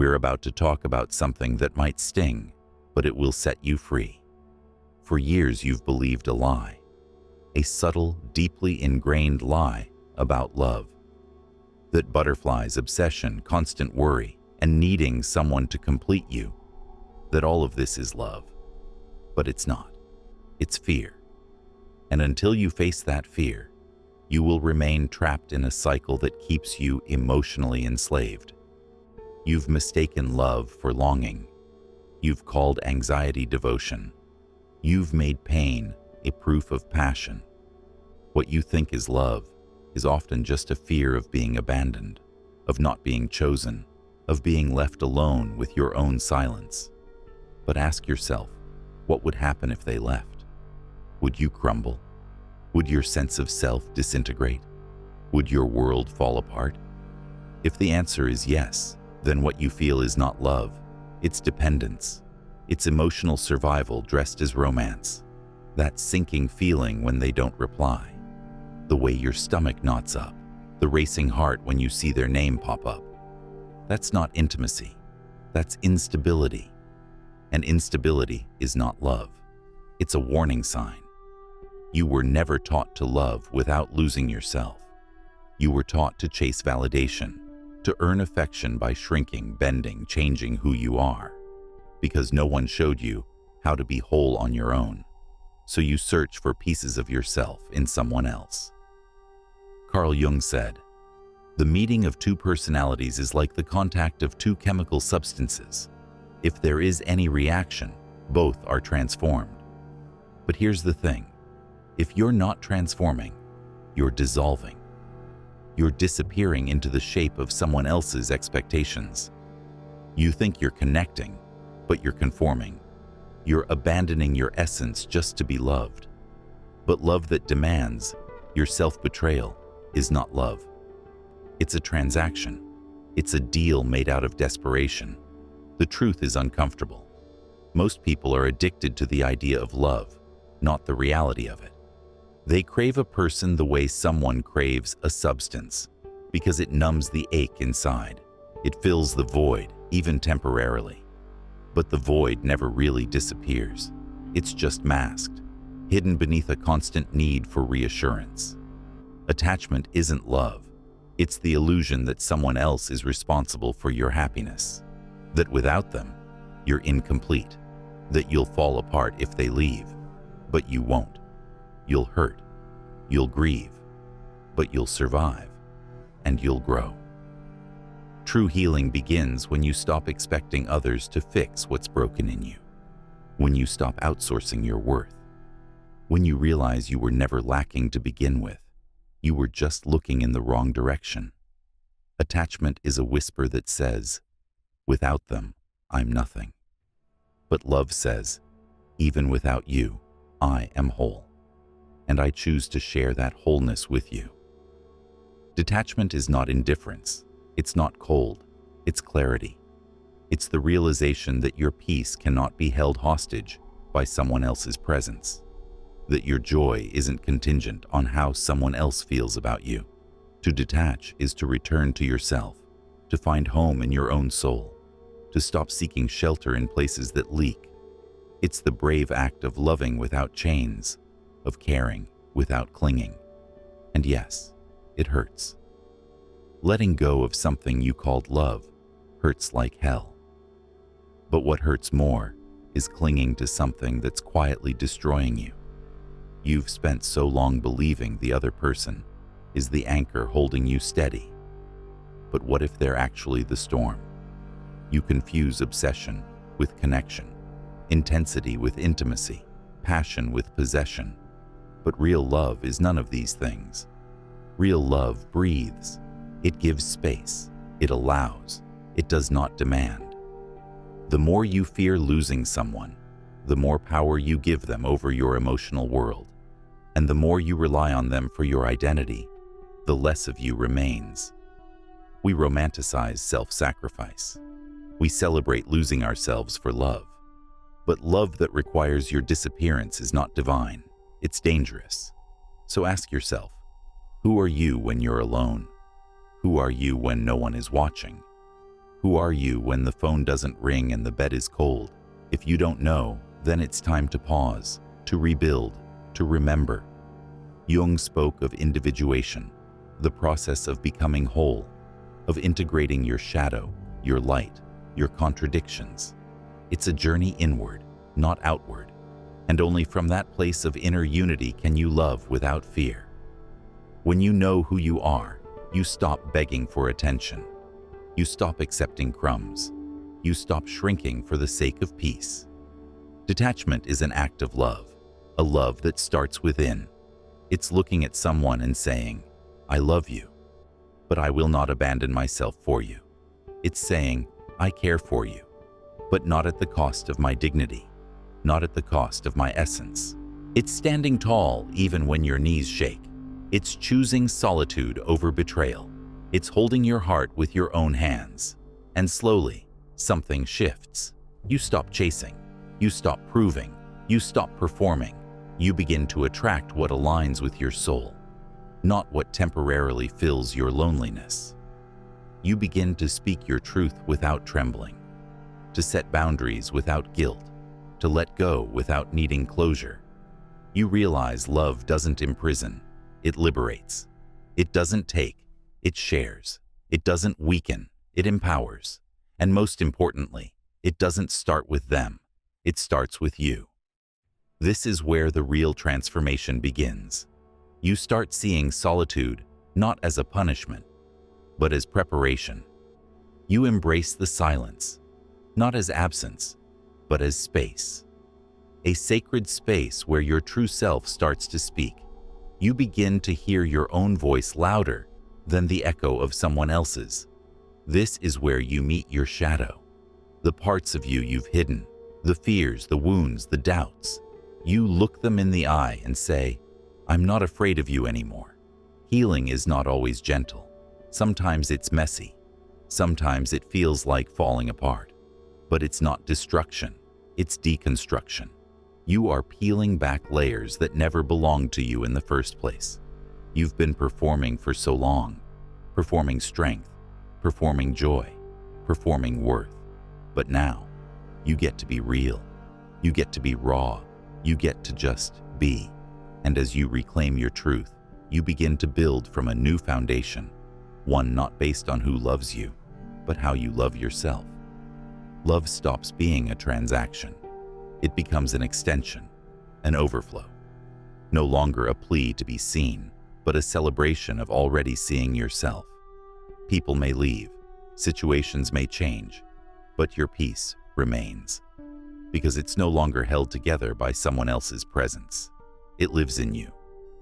We're about to talk about something that might sting, but it will set you free. For years you've believed a lie, a subtle, deeply ingrained lie about love. That butterflies, obsession, constant worry, and needing someone to complete you, that all of this is love. But it's not. It's fear. And until you face that fear, you will remain trapped in a cycle that keeps you emotionally enslaved. You've mistaken love for longing. You've called anxiety devotion. You've made pain a proof of passion. What you think is love is often just a fear of being abandoned, of not being chosen, of being left alone with your own silence. But ask yourself, what would happen if they left? Would you crumble? Would your sense of self disintegrate? Would your world fall apart? If the answer is yes, then what you feel is not love, it's dependence. It's emotional survival dressed as romance. That sinking feeling when they don't reply. The way your stomach knots up. The racing heart when you see their name pop up. That's not intimacy. That's instability. And instability is not love. It's a warning sign. You were never taught to love without losing yourself. You were taught to chase validation, to earn affection by shrinking, bending, changing who you are. Because no one showed you how to be whole on your own. So you search for pieces of yourself in someone else. Carl Jung said, "The meeting of two personalities is like the contact of two chemical substances. If there is any reaction, both are transformed." But here's the thing. If you're not transforming, you're dissolving. You're disappearing into the shape of someone else's expectations. You think you're connecting, but you're conforming. You're abandoning your essence just to be loved. But love that demands, your self-betrayal, is not love. It's a transaction. It's a deal made out of desperation. The truth is uncomfortable. Most people are addicted to the idea of love, not the reality of it. They crave a person the way someone craves a substance, because it numbs the ache inside. It fills the void, even temporarily. But the void never really disappears. It's just masked, hidden beneath a constant need for reassurance. Attachment isn't love. It's the illusion that someone else is responsible for your happiness. That without them, you're incomplete. That you'll fall apart if they leave. But you won't. You'll hurt. You'll grieve. But you'll survive. And you'll grow. True healing begins when you stop expecting others to fix what's broken in you. When you stop outsourcing your worth. When you realize you were never lacking to begin with. You were just looking in the wrong direction. Attachment is a whisper that says, "Without them, I'm nothing." But love says, "Even without you, I am whole." And I choose to share that wholeness with you. Detachment is not indifference. It's not cold. It's clarity. It's the realization that your peace cannot be held hostage by someone else's presence. That your joy isn't contingent on how someone else feels about you. To detach is to return to yourself, to find home in your own soul, to stop seeking shelter in places that leak. It's the brave act of loving without chains, of caring without clinging. And yes, it hurts. Letting go of something you called love hurts like hell. But what hurts more is clinging to something that's quietly destroying you. You've spent so long believing the other person is the anchor holding you steady. But what if they're actually the storm? You confuse obsession with connection, intensity with intimacy, passion with possession. But real love is none of these things. Real love breathes. It gives space. It allows. It does not demand. The more you fear losing someone, the more power you give them over your emotional world. And the more you rely on them for your identity, the less of you remains. We romanticize self-sacrifice. We celebrate losing ourselves for love. But love that requires your disappearance is not divine. It's dangerous. So ask yourself, who are you when you're alone? Who are you when no one is watching? Who are you when the phone doesn't ring and the bed is cold? If you don't know, then it's time to pause, to rebuild, to remember. Jung spoke of individuation, the process of becoming whole, of integrating your shadow, your light, your contradictions. It's a journey inward, not outward, and only from that place of inner unity can you love without fear. When you know who you are, you stop begging for attention. You stop accepting crumbs. You stop shrinking for the sake of peace. Detachment is an act of love, a love that starts within. It's looking at someone and saying, "I love you, but I will not abandon myself for you." It's saying, "I care for you, but not at the cost of my dignity, not at the cost of my essence." It's standing tall even when your knees shake. It's choosing solitude over betrayal. It's holding your heart with your own hands. And slowly, something shifts. You stop chasing. You stop proving. You stop performing. You begin to attract what aligns with your soul, not what temporarily fills your loneliness. You begin to speak your truth without trembling, to set boundaries without guilt, to let go without needing closure. You realize love doesn't imprison, it liberates. It doesn't take, it shares. It doesn't weaken, it empowers. And most importantly, it doesn't start with them, it starts with you. This is where the real transformation begins. You start seeing solitude not as a punishment, but as preparation. You embrace the silence, not as absence, but as space. A sacred space where your true self starts to speak. You begin to hear your own voice louder than the echo of someone else's. This is where you meet your shadow, the parts of you you've hidden, the fears, the wounds, the doubts. You look them in the eye and say, "I'm not afraid of you anymore." Healing is not always gentle. Sometimes it's messy. Sometimes it feels like falling apart. But it's not destruction, it's deconstruction. You are peeling back layers that never belonged to you in the first place. You've been performing for so long, performing strength, performing joy, performing worth. But now, you get to be real. You get to be raw. You get to just be. And as you reclaim your truth, you begin to build from a new foundation, one not based on who loves you, but how you love yourself. Love stops being a transaction. It becomes an extension, an overflow. No longer a plea to be seen, but a celebration of already seeing yourself. People may leave, situations may change, but your peace remains. Because it's no longer held together by someone else's presence. It lives in you,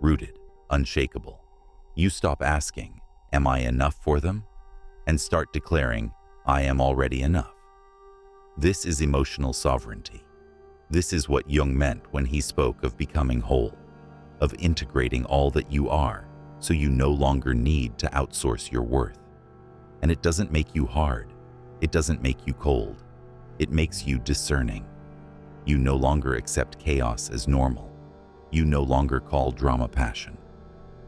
rooted, unshakable. You stop asking, "Am I enough for them?" and start declaring, "I am already enough." This is emotional sovereignty. This is what Jung meant when he spoke of becoming whole, of integrating all that you are, so you no longer need to outsource your worth. And it doesn't make you hard. It doesn't make you cold. It makes you discerning. You no longer accept chaos as normal. You no longer call drama passion.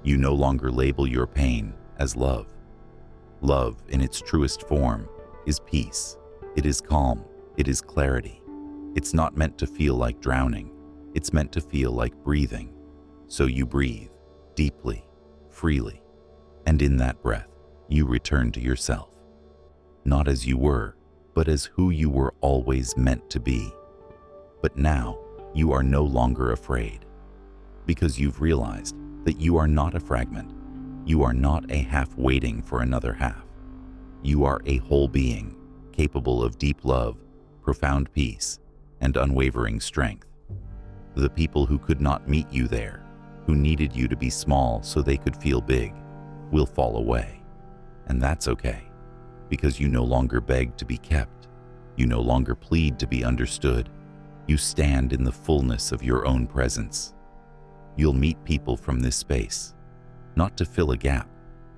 You no longer label your pain as love. Love, in its truest form, is peace. It is calm. It is clarity. It's not meant to feel like drowning. It's meant to feel like breathing. So you breathe, deeply, freely. And in that breath, you return to yourself. Not as you were, but as who you were always meant to be. But now, you are no longer afraid, because you've realized that you are not a fragment. You are not a half waiting for another half. You are a whole being, capable of deep love, profound peace, and unwavering strength. The people who could not meet you there, who needed you to be small so they could feel big, will fall away. And that's okay, because you no longer beg to be kept. You no longer plead to be understood. You stand in the fullness of your own presence. You'll meet people from this space, not to fill a gap,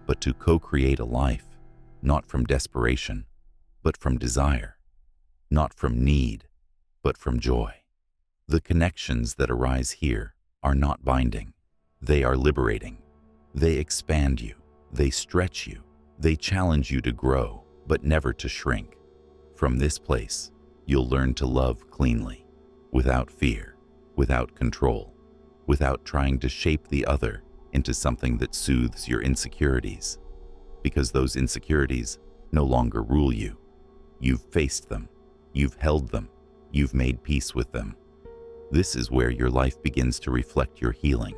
but to co-create a life, not from desperation, but from desire, not from need, but from joy. The connections that arise here are not binding. They are liberating. They expand you. They stretch you. They challenge you to grow, but never to shrink. From this place, you'll learn to love cleanly, without fear, without control, without trying to shape the other into something that soothes your insecurities, because those insecurities no longer rule you. You've faced them, you've held them, you've made peace with them. This is where your life begins to reflect your healing.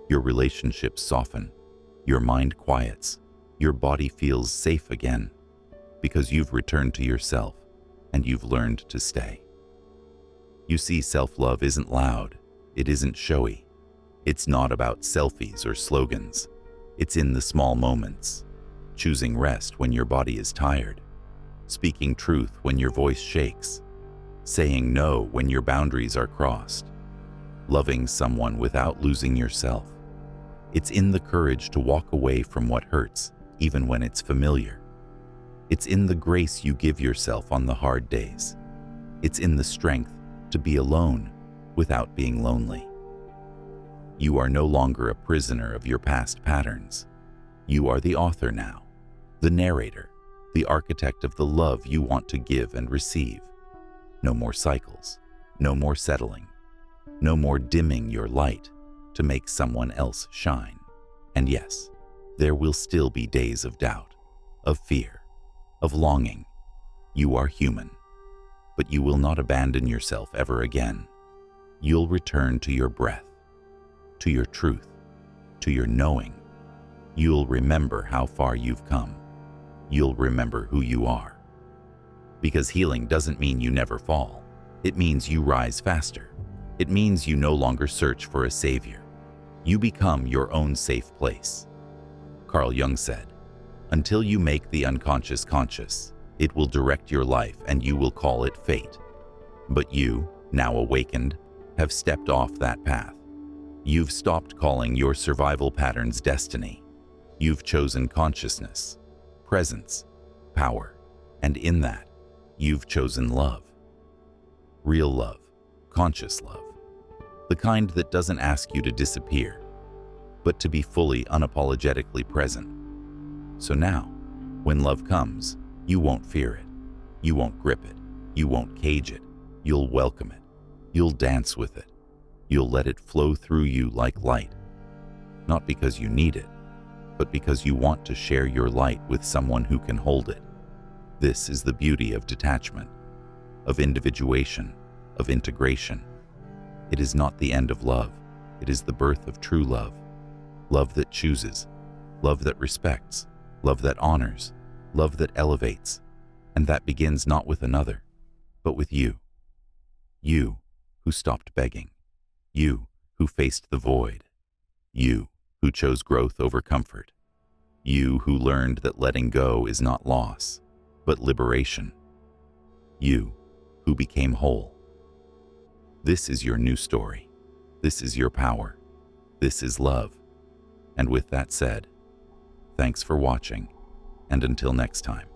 Your relationships soften, your mind quiets, your body feels safe again, because you've returned to yourself and you've learned to stay. You see, self-love isn't loud, it isn't showy. It's not about selfies or slogans. It's in the small moments, choosing rest when your body is tired, speaking truth when your voice shakes, saying no when your boundaries are crossed, loving someone without losing yourself. It's in the courage to walk away from what hurts, even when it's familiar. It's in the grace you give yourself on the hard days. It's in the strength to be alone without being lonely. You are no longer a prisoner of your past patterns. You are the author now, the narrator, the architect of the love you want to give and receive. No more cycles, no more settling, no more dimming your light to make someone else shine. And yes, there will still be days of doubt, of fear, of longing. You are human, but you will not abandon yourself ever again. You'll return to your breath, to your truth, to your knowing. You'll remember how far you've come. You'll remember who you are. Because healing doesn't mean you never fall. It means you rise faster. It means you no longer search for a savior. You become your own safe place. Carl Jung said, "Until you make the unconscious conscious, it will direct your life and you will call it fate." But you, now awakened, have stepped off that path. You've stopped calling your survival patterns destiny. You've chosen consciousness, presence, power, and in that, you've chosen love. Real love, conscious love. The kind that doesn't ask you to disappear, but to be fully unapologetically present. So now, when love comes, you won't fear it. You won't grip it. You won't cage it. You'll welcome it. You'll dance with it. You'll let it flow through you like light. Not because you need it, but because you want to share your light with someone who can hold it. This is the beauty of detachment, of individuation, of integration. It is not the end of love. It is the birth of true love. Love that chooses, love that respects, love that honors, love that elevates. And that begins not with another, but with you. You who stopped begging. You who faced the void. You who chose growth over comfort. You who learned that letting go is not loss, but liberation. You who became whole. This is your new story. This is your power. This is love. And with that said, thanks for watching, and until next time.